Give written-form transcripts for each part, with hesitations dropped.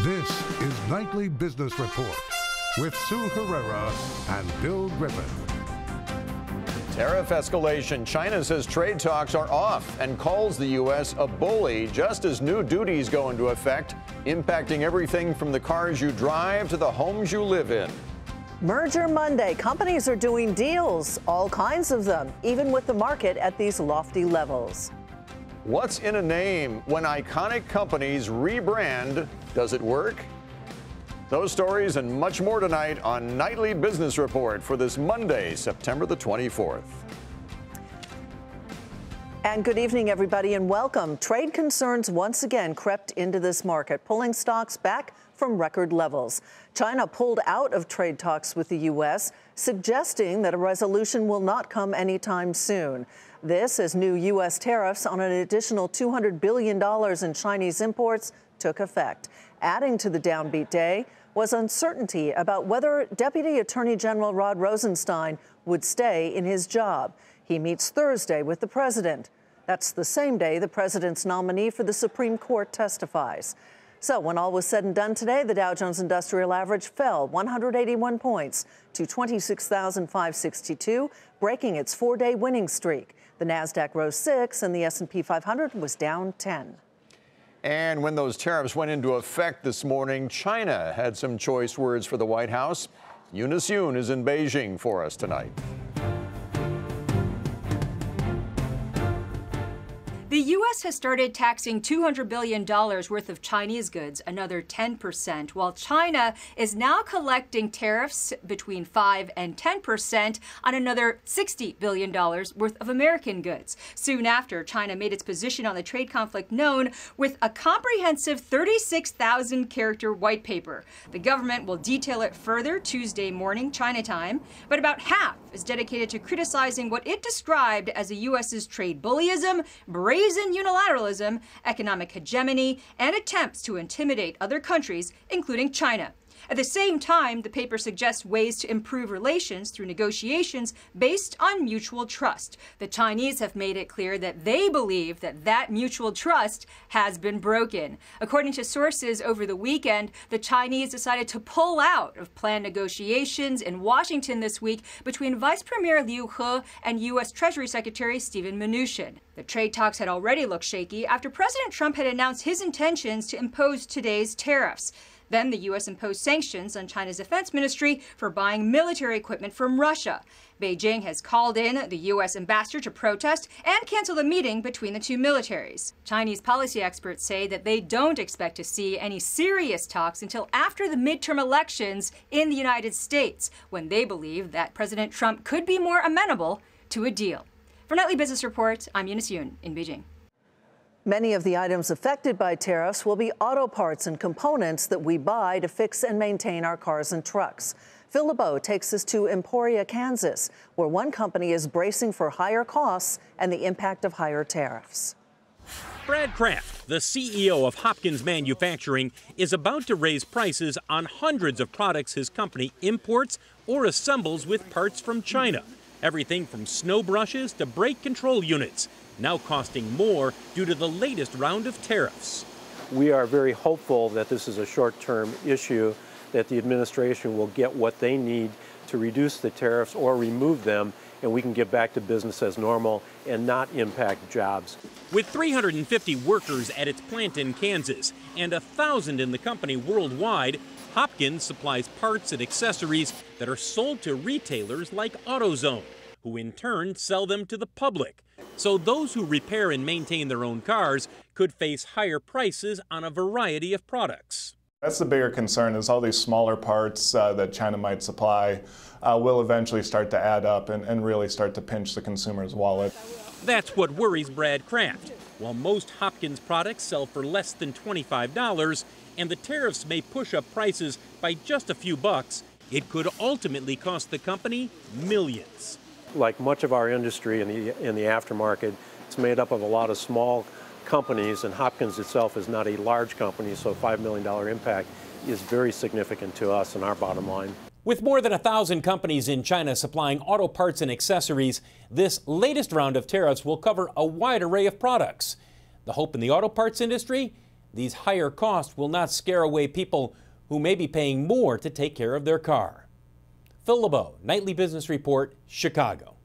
This is Nightly Business Report with Sue Herrera and Bill Griffin. Tariff escalation. China says trade talks are off and calls the U.S. a bully just as new duties go into effect, impacting everything from the cars you drive to the homes you live in. Merger Monday. Companies are doing deals, all kinds of them, even with the market at these lofty levels. What's in a name when iconic companies rebrand? Does it work? Those stories and much more tonight on Nightly Business Report for this Monday, September the 24th. And good evening, everybody, and welcome. Trade concerns once again crept into this market, pulling stocks back from record levels. China pulled out of trade talks with the U.S., suggesting that a resolution will not come anytime soon. This as new U.S. tariffs on an additional $200 billion in Chinese imports took effect. Adding to the downbeat day was uncertainty about whether Deputy Attorney General Rod Rosenstein would stay in his job. He meets Thursday with the president. That's the same day the president's nominee for the Supreme Court testifies. So when all was said and done today, the Dow Jones Industrial Average fell 181 points to 26,562, breaking its four-day winning streak. The Nasdaq rose 6 and the S&P 500 was down 10. And when those tariffs went into effect this morning, China had some choice words for the White House. Eunice Yoon is in Beijing for us tonight. The U.S. has started taxing $200 billion worth of Chinese goods, another 10%, while China is now collecting tariffs between 5 and 10% on another $60 billion worth of American goods. Soon after, China made its position on the trade conflict known with a comprehensive 36,000-character white paper. The government will detail it further Tuesday morning, China time, but about half is dedicated to criticizing what it described as the U.S.'s trade bullyism, brazen unilateralism, economic hegemony, and attempts to intimidate other countries, including China. At the same time, the paper suggests ways to improve relations through negotiations based on mutual trust. The Chinese have made it clear that they believe that mutual trust has been broken. According to sources over the weekend, the Chinese decided to pull out of planned negotiations in Washington this week between Vice Premier Liu He and U.S. Treasury Secretary Steven Mnuchin. The trade talks had already looked shaky after President Trump had announced his intentions to impose today's tariffs. Then the U.S. imposed sanctions on China's defense ministry for buying military equipment from Russia. Beijing has called in the U.S. ambassador to protest and cancel the meeting between the two militaries. Chinese policy experts say that they don't expect to see any serious talks until after the midterm elections in the United States, when they believe that President Trump could be more amenable to a deal. For Nightly Business Report, I'm Eunice Yoon in Beijing. Many of the items affected by tariffs will be auto parts and components that we buy to fix and maintain our cars and trucks. Phil LeBeau takes us to Emporia, Kansas, where one company is bracing for higher costs and the impact of higher tariffs. Brad Kraft, the CEO of Hopkins Manufacturing, is about to raise prices on hundreds of products his company imports or assembles with parts from China. Everything from snow brushes to brake control units, now costing more due to the latest round of tariffs. We are very hopeful that this is a short-term issue, that the administration will get what they need to reduce the tariffs or remove them, and we can get back to business as normal and not impact jobs. With 350 workers at its plant in Kansas and 1,000 in the company worldwide, Hopkins supplies parts and accessories that are sold to retailers like AutoZone, who in turn sell them to the public. So those who repair and maintain their own cars could face higher prices on a variety of products. That's the bigger concern, is all these smaller parts that China might supply will eventually start to add up and really start to pinch the consumer's wallet. That's what worries Brad Kraft. While most Hopkins products sell for less than $25 and the tariffs may push up prices by just a few bucks, it could ultimately cost the company millions. Like much of our industry in the aftermarket, it's made up of a lot of small companies, and Hopkins itself is not a large company, so a $5 million impact is very significant to us and our bottom line. With more than 1,000 companies in China supplying auto parts and accessories, this latest round of tariffs will cover a wide array of products. The hope in the auto parts industry? these higher costs will not scare away people who may be paying more to take care of their car. Phil LeBeau, Nightly Business Report, Chicago.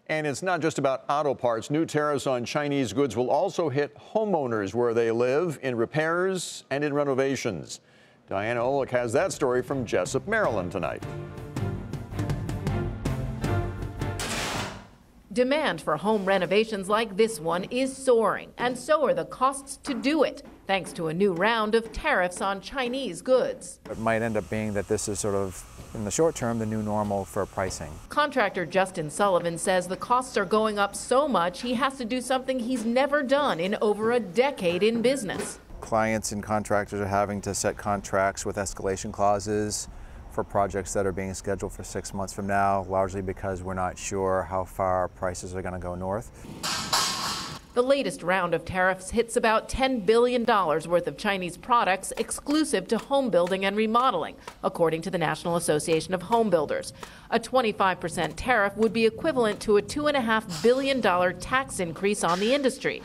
And it's not just about auto parts. New tariffs on Chinese goods will also hit homeowners where they live, in repairs and in renovations. Diana Olick has that story from Jessup, Maryland tonight. Demand for home renovations like this one is soaring, and so are the costs to do it, thanks to a new round of tariffs on Chinese goods. It might end up being that this is sort of, in the short term, the new normal for pricing. Contractor Justin Sullivan says the costs are going up so much he has to do something he's never done in over a decade in business. Clients and contractors are having to set contracts with escalation clauses for projects that are being scheduled for 6 months from now, largely because we're not sure how far prices are going to go north. The latest round of tariffs hits about $10 billion worth of Chinese products exclusive to home building and remodeling, according to the National Association of Home Builders. A 25% tariff would be equivalent to a $2.5 billion tax increase on the industry.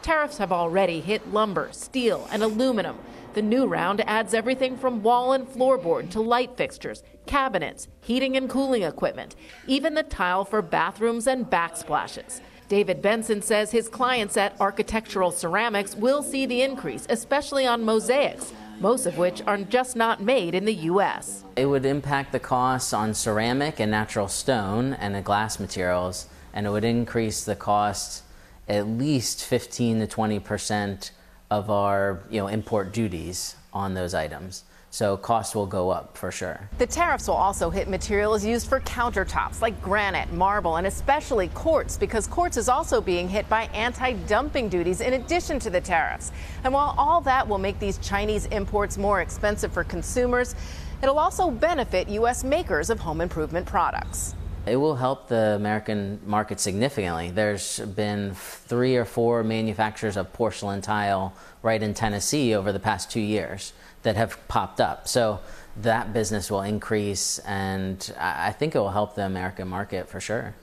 Tariffs have already hit lumber, steel, and aluminum. The new round adds everything from wall and floorboard to light fixtures, cabinets, heating and cooling equipment, even the tile for bathrooms and backsplashes. David Benson says his clients at Architectural Ceramics will see the increase, especially on mosaics, most of which are just not made in the U.S. It would impact the costs on ceramic and natural stone and the glass materials, and it would increase the costs at least 15 to 20% of our import duties on those items. So costs will go up for sure. The tariffs will also hit materials used for countertops like granite, marble, and especially quartz, because quartz is also being hit by anti-dumping duties in addition to the tariffs. And while all that will make these Chinese imports more expensive for consumers, it'll also benefit U.S. makers of home improvement products. It will help the American market significantly. There's been 3 or 4 manufacturers of porcelain tile right in Tennessee over the past 2 years that have popped up. So that business will increase, and I think it will help the American market for sure.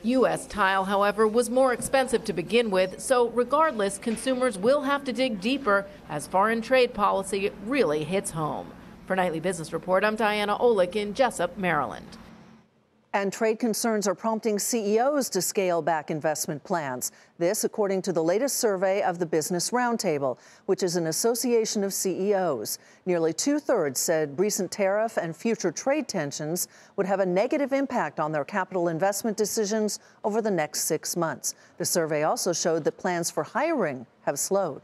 U.S. tile, however, was more expensive to begin with, so regardless, consumers will have to dig deeper as foreign trade policy really hits home. For Nightly Business Report, I'm Diana Olick in Jessup, Maryland. And trade concerns are prompting CEOs to scale back investment plans. This, according to the latest survey of the Business Roundtable, which is an association of CEOs. Nearly 2/3 said recent tariff and future trade tensions would have a negative impact on their capital investment decisions over the next 6 months. The survey also showed that plans for hiring have slowed.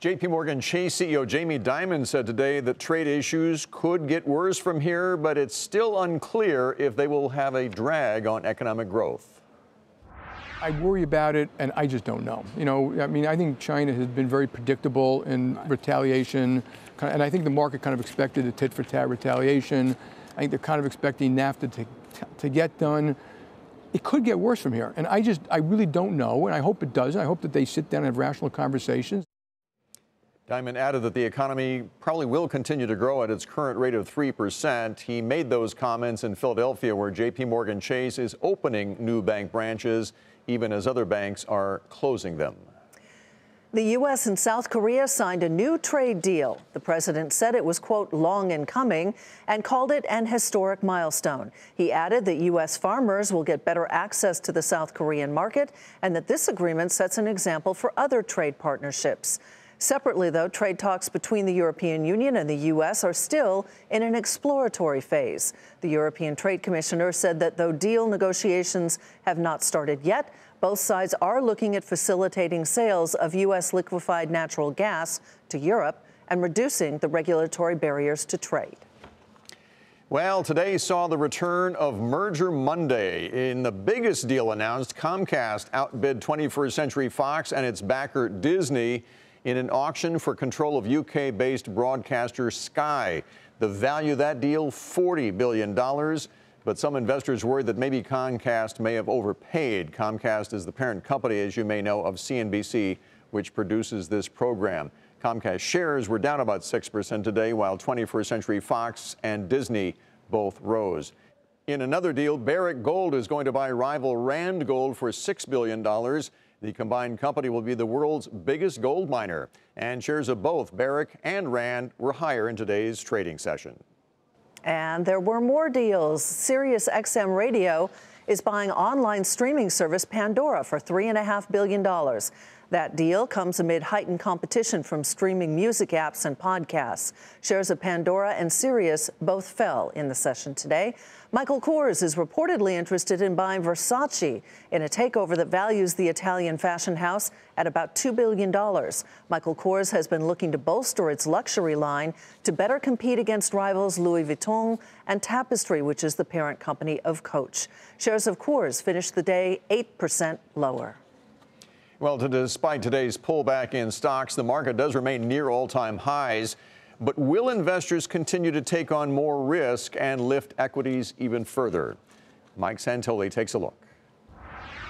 J.P. Morgan Chase CEO Jamie Dimon said today that trade issues could get worse from here, but it's still unclear if they will have a drag on economic growth. I worry about it, and I just don't know. I think China has been very predictable in retaliation, and I think the market kind of expected a tit-for-tat retaliation. I think they're kind of expecting NAFTA to get done. It could get worse from here, and I really don't know, and I hope it doesn't. I hope that they sit down and have rational conversations. Dimon added that the economy probably will continue to grow at its current rate of 3%. He made those comments in Philadelphia, where J.P. Morgan Chase is opening new bank branches, even as other banks are closing them. The U.S. and South Korea signed a new trade deal. The president said it was, quote, long in coming, and called it an historic milestone. He added that U.S. farmers will get better access to the South Korean market, and that this agreement sets an example for other trade partnerships. Separately, though, trade talks between the European Union and the U.S. are still in an exploratory phase. The European Trade Commissioner said that though deal negotiations have not started yet, both sides are looking at facilitating sales of U.S. liquefied natural gas to Europe and reducing the regulatory barriers to trade. Well, today saw the return of Merger Monday. In the biggest deal announced, Comcast outbid 21st Century Fox and its backer Disney in an auction for control of UK-based broadcaster Sky. The value of that deal, $40 billion. But some investors worried that maybe Comcast may have overpaid. Comcast is the parent company, as you may know, of CNBC, which produces this program. Comcast shares were down about 6% today, while 21st Century Fox and Disney both rose. In another deal, Barrick Gold is going to buy rival Rand Gold for $6 billion. The combined company will be the world's biggest gold miner, and shares of both Barrick and Rand were higher in today's trading session. And there were more deals. Sirius XM Radio is buying online streaming service Pandora for $3.5 billion. That deal comes amid heightened competition from streaming music apps and podcasts. Shares of Pandora and Sirius both fell in the session today. Michael Kors is reportedly interested in buying Versace in a takeover that values the Italian fashion house at about $2 billion. Michael Kors has been looking to bolster its luxury line to better compete against rivals Louis Vuitton and Tapestry, which is the parent company of Coach. Shares of Kors finished the day 8% lower. Well, despite today's pullback in stocks, the market does remain near all-time highs. But will investors continue to take on more risk and lift equities even further? Mike Santoli takes a look.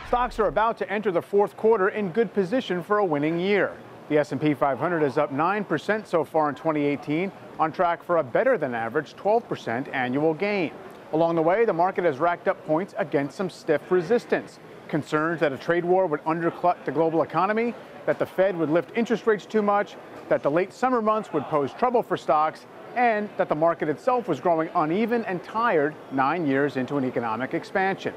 Stocks are about to enter the fourth quarter in good position for a winning year. The S&P 500 is up 9% so far in 2018, on track for a better than average 12% annual gain. Along the way, the market has racked up points against some stiff resistance. Concerns that a trade war would undercut the global economy, that the Fed would lift interest rates too much, that the late summer months would pose trouble for stocks, and that the market itself was growing uneven and tired 9 years into an economic expansion.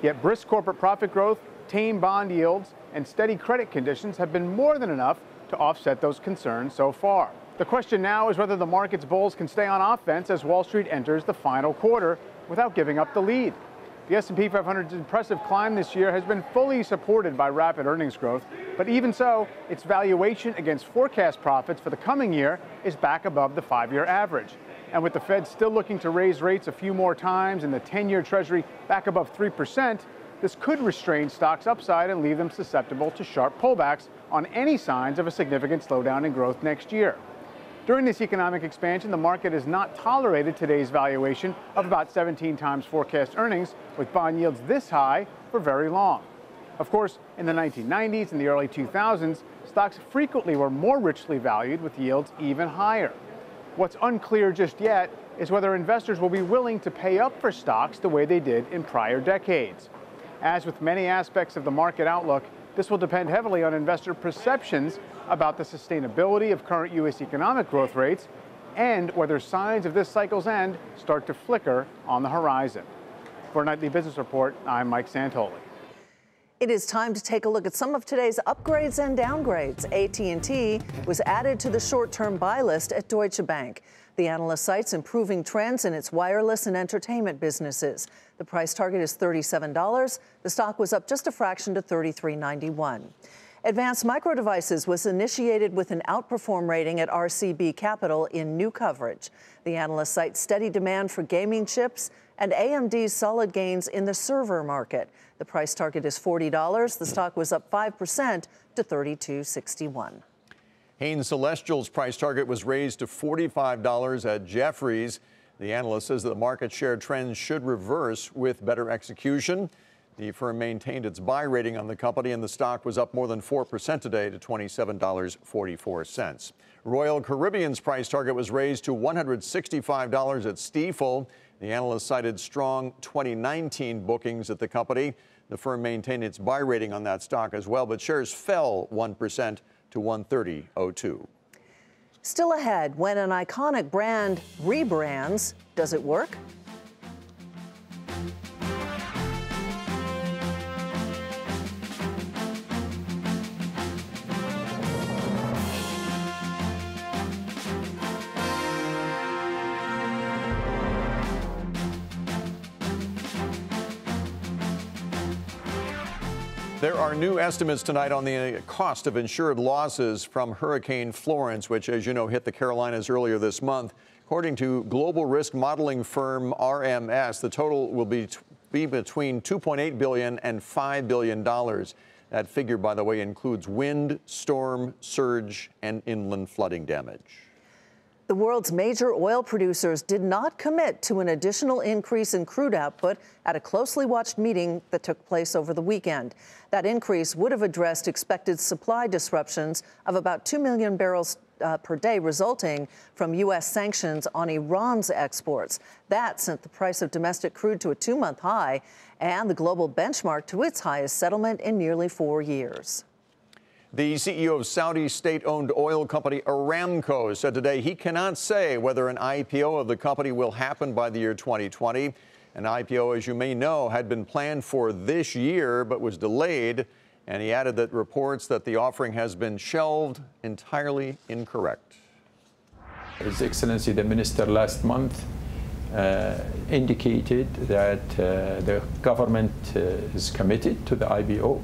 Yet brisk corporate profit growth, tame bond yields, and steady credit conditions have been more than enough to offset those concerns so far. The question now is whether the market's bulls can stay on offense as Wall Street enters the final quarter without giving up the lead. The S&P 500's impressive climb this year has been fully supported by rapid earnings growth, but even so, its valuation against forecast profits for the coming year is back above the 5-year average. And with the Fed still looking to raise rates a few more times and the 10-year Treasury back above 3%, this could restrain stocks' upside and leave them susceptible to sharp pullbacks on any signs of a significant slowdown in growth next year. During this economic expansion, the market has not tolerated today's valuation of about 17 times forecast earnings, with bond yields this high for very long. Of course, in the 1990s and the early 2000s, stocks frequently were more richly valued, with yields even higher. What's unclear just yet is whether investors will be willing to pay up for stocks the way they did in prior decades. As with many aspects of the market outlook, this will depend heavily on investor perceptions about the sustainability of current U.S. economic growth rates and whether signs of this cycle's end start to flicker on the horizon. For Nightly Business Report, I'm Mike Santoli. It is time to take a look at some of today's upgrades and downgrades. AT&T was added to the short-term buy list at Deutsche Bank. The analyst cites improving trends in its wireless and entertainment businesses. The price target is $37. The stock was up just a fraction to $33.91. Advanced Micro Devices was initiated with an outperform rating at RCB Capital in new coverage. The analyst cites steady demand for gaming chips and AMD's solid gains in the server market. The price target is $40. The stock was up 5% to $32.61. Hain Celestial's price target was raised to $45 at Jefferies. The analyst says that the market share trends should reverse with better execution. The firm maintained its buy rating on the company, and the stock was up more than 4% today to $27.44. Royal Caribbean's price target was raised to $165 at Stifel. The analyst cited strong 2019 bookings at the company. The firm maintained its buy rating on that stock as well, but shares fell 1% to $130.02. Still ahead, when an iconic brand rebrands, does it work? There are new estimates tonight on the cost of insured losses from Hurricane Florence, which, as you know, hit the Carolinas earlier this month. According to global risk modeling firm RMS, the total will be between $2.8 billion and $5 billion. That figure, by the way, includes wind, storm, surge, and inland flooding damage. The world's major oil producers did not commit to an additional increase in crude output at a closely watched meeting that took place over the weekend. That increase would have addressed expected supply disruptions of about 2 million barrels per day resulting from U.S. sanctions on Iran's exports. That sent the price of domestic crude to a 2-month high and the global benchmark to its highest settlement in nearly 4 years. The CEO of Saudi state-owned oil company Aramco said today he cannot say whether an IPO of the company will happen by the year 2020. An IPO, as you may know, had been planned for this year but was delayed. And he added that reports that the offering has been shelved entirely incorrect. His Excellency the Minister last month indicated that the government is committed to the IPO.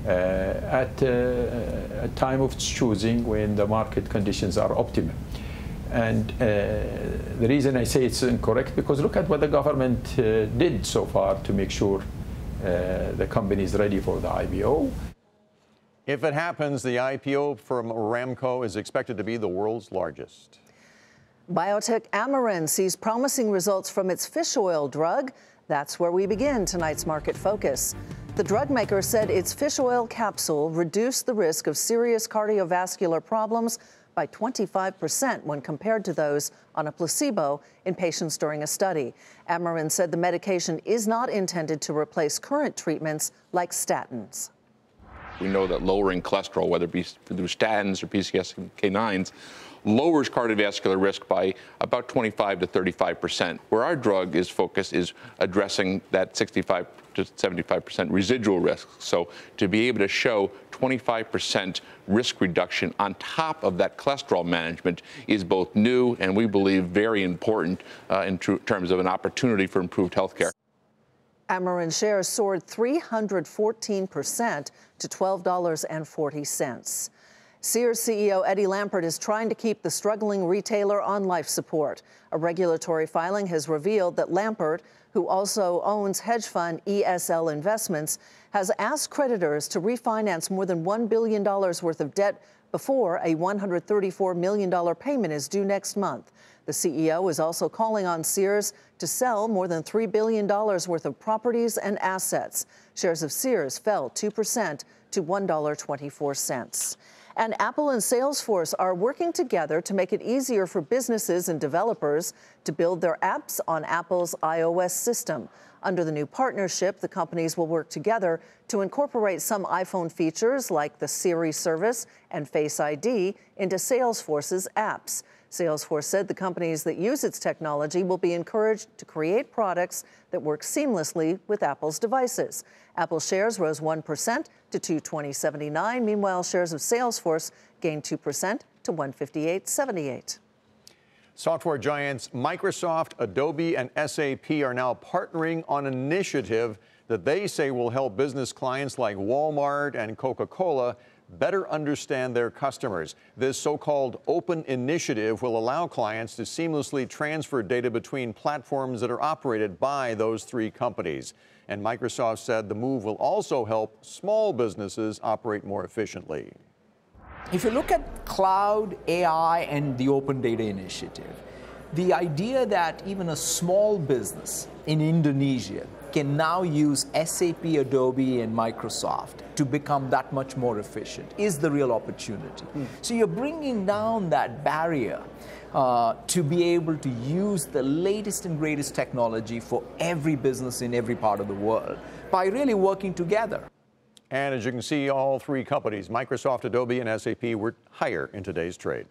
At a time of choosing when the market conditions are optimal. And the reason I say it's incorrect, because look at what the government did so far to make sure the company is ready for the IPO. If it happens, the IPO from Aramco is expected to be the world's largest. Biotech Amarin sees promising results from its fish oil drug. That's where we begin tonight's Market Focus. The drug maker said its fish oil capsule reduced the risk of serious cardiovascular problems by 25% when compared to those on a placebo in patients during a study. Amarin said the medication is not intended to replace current treatments like statins. We know that lowering cholesterol, whether it be through statins or PCSK9s, lowers cardiovascular risk by about 25 to 35%. Where our drug is focused is addressing that 65 to 75% residual risk. So to be able to show 25% risk reduction on top of that cholesterol management is both new and we believe very important in terms of an opportunity for improved health care. Amarin shares soared 314% to $12.40. Sears CEO Eddie Lampert is trying to keep the struggling retailer on life support. A regulatory filing has revealed that Lampert, who also owns hedge fund ESL Investments, has asked creditors to refinance more than $1 billion worth of debt before a $134 million payment is due next month. The CEO is also calling on Sears to sell more than $3 billion worth of properties and assets. Shares of Sears fell 2% to $1.24. And Apple and Salesforce are working together to make it easier for businesses and developers to build their apps on Apple's iOS system. Under the new partnership, the companies will work together to incorporate some iPhone features like the Siri service and Face ID into Salesforce's apps. Salesforce said the companies that use its technology will be encouraged to create products that work seamlessly with Apple's devices. Apple shares rose 1% to $220.79. Meanwhile, shares of Salesforce gained 2% to $158.78. Software giants Microsoft, Adobe, and SAP are now partnering on an initiative that they say will help business clients like Walmart and Coca-Cola better understand their customers. This so-called open initiative will allow clients to seamlessly transfer data between platforms that are operated by those three companies. And Microsoft said the move will also help small businesses operate more efficiently. If you look at cloud, AI, and the Open Data Initiative, the idea that even a small business in Indonesia can now use SAP, Adobe, and Microsoft to become that much more efficient is the real opportunity. So you're bringing down that barrier to be able to use the latest and greatest technology for every business in every part of the world by really working together. And as you can see, all three companies, Microsoft, Adobe, and SAP, were higher in today's trade.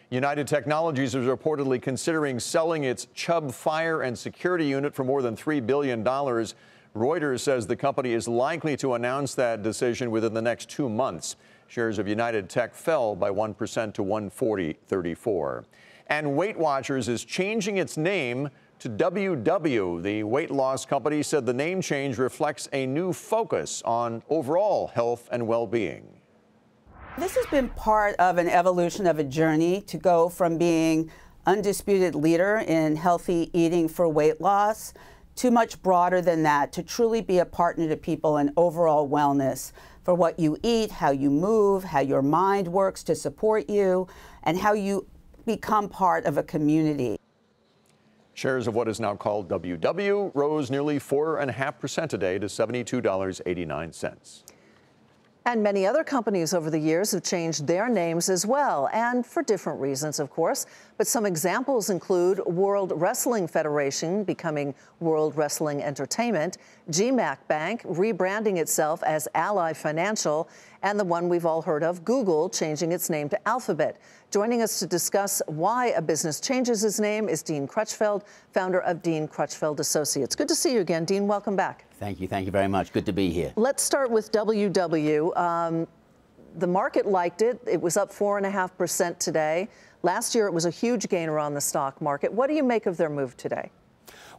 United Technologies is reportedly considering selling its Chubb fire and security unit for more than $3 billion. Reuters says the company is likely to announce that decision within the next 2 months. Shares of United Tech fell by 1% to $140.34. And Weight Watchers is changing its name to WW. The weight loss company said the name change reflects a new focus on overall health and well-being. This has been part of an evolution of a journey to go from being undisputed leader in healthy eating for weight loss to much broader than that, to truly be a partner to people in overall wellness for what you eat, how you move, how your mind works to support you, and how you become part of a community. Shares of what is now called WW rose nearly 4.5% today to $72.89. And many other companies over the years have changed their names as well, and for different reasons, of course. But some examples include World Wrestling Federation becoming World Wrestling Entertainment, GMAC Bank rebranding itself as Ally Financial, and the one we've all heard of, Google, changing its name to Alphabet. Joining us to discuss why a business changes its name is Dean Crutchfield, founder of Dean Crutchfield Associates. Good to see you again, Dean. Welcome back. Thank you very much. Good to be here. Let's start with WW. The market liked it. It was up 4.5% today. Last year, it was a huge gainer on the stock market. What do you make of their move today?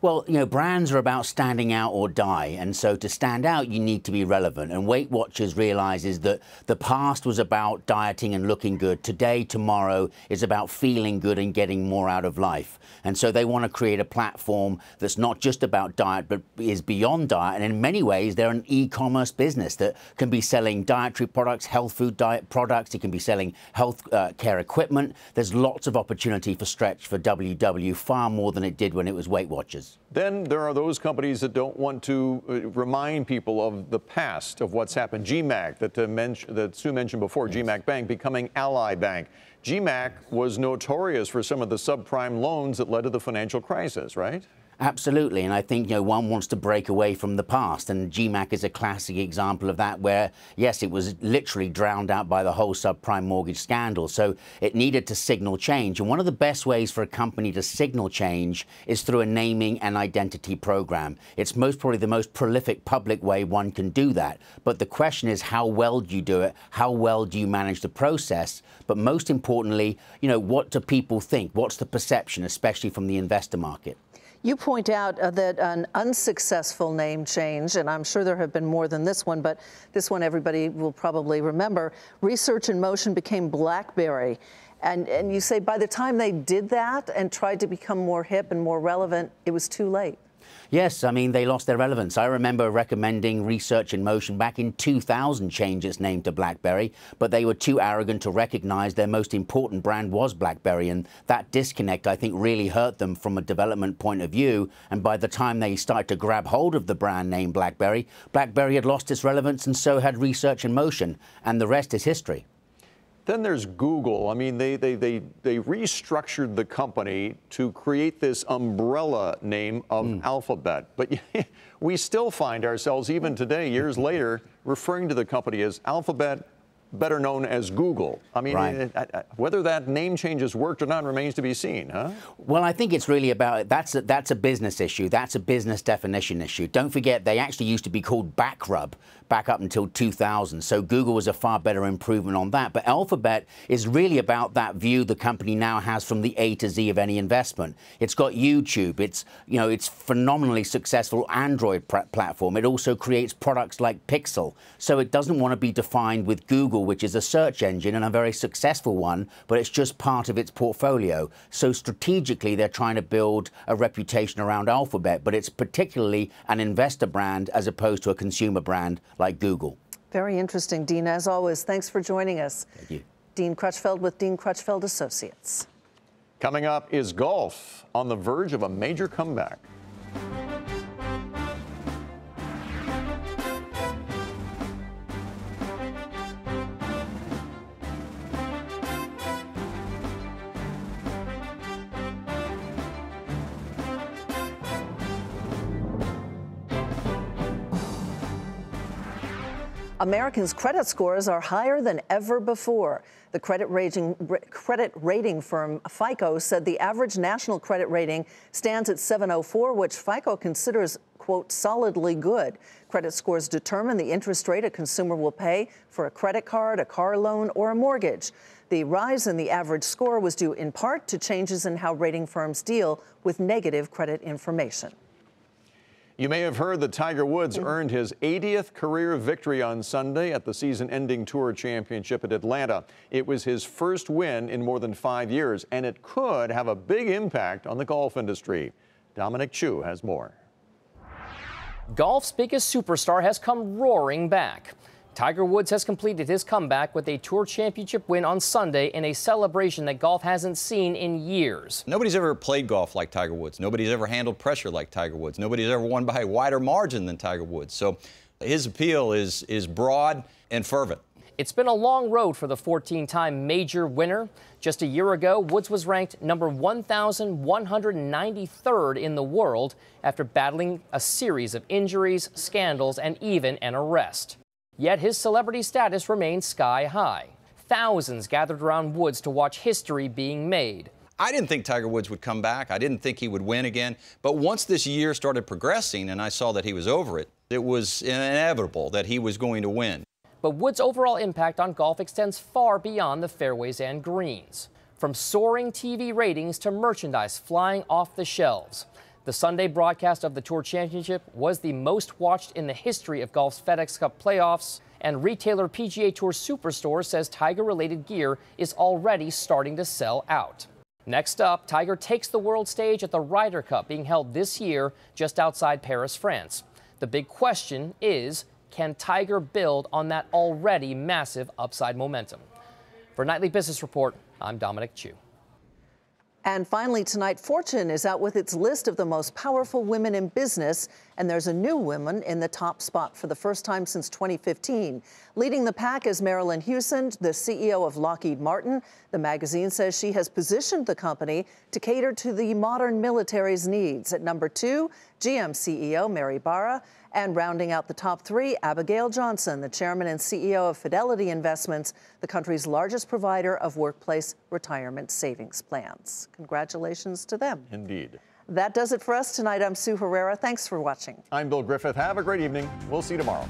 Well, you know, brands are about standing out or die. And so to stand out, you need to be relevant. And Weight Watchers realizes that the past was about dieting and looking good. Today, tomorrow is about feeling good and getting more out of life. And so they want to create a platform that's not just about diet, but is beyond diet. And in many ways, they're an e-commerce business that can be selling dietary products, health food diet products. It can be selling health care equipment. There's lots of opportunity for stretch for WW, far more than it did when it was Weight Watchers. Then there are those companies that don't want to remind people of the past, of what's happened. GMAC, that Sue mentioned before, yes. GMAC Bank becoming Ally Bank. GMAC was notorious for some of the subprime loans that led to the financial crisis, right? Absolutely, and I think, you know, one wants to break away from the past, and GMAC is a classic example of that, where, yes, it was literally drowned out by the whole subprime mortgage scandal, so it needed to signal change. And one of the best ways for a company to signal change is through a naming and identity program. It's probably the most prolific public way one can do that. But the question is, how well do you do it? How well do you manage the process? But most importantly, you know, what do people think? What's the perception, especially from the investor market? You point out that an unsuccessful name change, and I'm sure there have been more than this one, but this one everybody will probably remember, Research in Motion became BlackBerry. And you say by the time they did that and tried to become more hip and more relevant, it was too late. Yes, I mean, they lost their relevance. I remember recommending Research in Motion back in 2000 change its name to BlackBerry, but they were too arrogant to recognize their most important brand was BlackBerry, and that disconnect, I think, really hurt them from a development point of view. And by the time they started to grab hold of the brand name BlackBerry, BlackBerry had lost its relevance, and so had Research in Motion, and the rest is history. Then there's Google. I mean, they restructured the company to create this umbrella name of Alphabet. But we still find ourselves, even today, years later, referring to the company as Alphabet, better known as Google. I mean, right. Whether that name change has worked or not remains to be seen, huh? Well, I think it's really about, that's a business issue. That's a business definition issue. Don't forget, they actually used to be called Backrub back up until 2000. So Google was a far better improvement on that. But Alphabet is really about that view the company now has from the A to Z of any investment. It's got YouTube. It's, you know, it's phenomenally successful Android platform. It also creates products like Pixel. So it doesn't want to be defined with Google, which is a search engine and a very successful one, but it's just part of its portfolio. So strategically, they're trying to build a reputation around Alphabet, but it's particularly an investor brand as opposed to a consumer brand like Google. Very interesting, Dean. As always, thanks for joining us. Thank you. Dean Crutchfield with Dean Crutchfield Associates. Coming up is golf on the verge of a major comeback. Americans' credit scores are higher than ever before. The credit rating firm FICO said the average national credit rating stands at 704, which FICO considers, quote, solidly good. Credit scores determine the interest rate a consumer will pay for a credit card, a car loan, or a mortgage. The rise in the average score was due in part to changes in how rating firms deal with negative credit information. You may have heard that Tiger Woods earned his 80th career victory on Sunday at the season-ending Tour Championship at Atlanta. It was his first win in more than 5 years, and it could have a big impact on the golf industry. Dominic Chu has more. Golf's biggest superstar has come roaring back. Tiger Woods has completed his comeback with a Tour Championship win on Sunday in a celebration that golf hasn't seen in years. Nobody's ever played golf like Tiger Woods. Nobody's ever handled pressure like Tiger Woods. Nobody's ever won by a wider margin than Tiger Woods. So his appeal is broad and fervent. It's been a long road for the 14-time major winner. Just a year ago, Woods was ranked number 1,193rd in the world after battling a series of injuries, scandals, and even an arrest. Yet his celebrity status remains sky high. Thousands gathered around Woods to watch history being made. I didn't think Tiger Woods would come back. I didn't think he would win again. But once this year started progressing and I saw that he was over it, it was inevitable that he was going to win. But Woods' overall impact on golf extends far beyond the fairways and greens. From soaring TV ratings to merchandise flying off the shelves. The Sunday broadcast of the Tour Championship was the most watched in the history of golf's FedEx Cup playoffs, and retailer PGA Tour Superstore says Tiger-related gear is already starting to sell out. Next up, Tiger takes the world stage at the Ryder Cup being held this year just outside Paris, France. The big question is, can Tiger build on that already massive upside momentum? For Nightly Business Report, I'm Dominic Chu. And finally tonight, Fortune is out with its list of the most powerful women in business, and there's a new woman in the top spot for the first time since 2015. Leading the pack is Marilyn Hewson, the CEO of Lockheed Martin. The magazine says she has positioned the company to cater to the modern military's needs. At number 2, GM CEO Mary Barra. And rounding out the top 3, Abigail Johnson, the chairman and CEO of Fidelity Investments, the country's largest provider of workplace retirement savings plans. Congratulations to them. Indeed. That does it for us tonight. I'm Sue Herrera. Thanks for watching. I'm Bill Griffith. Have a great evening. We'll see you tomorrow.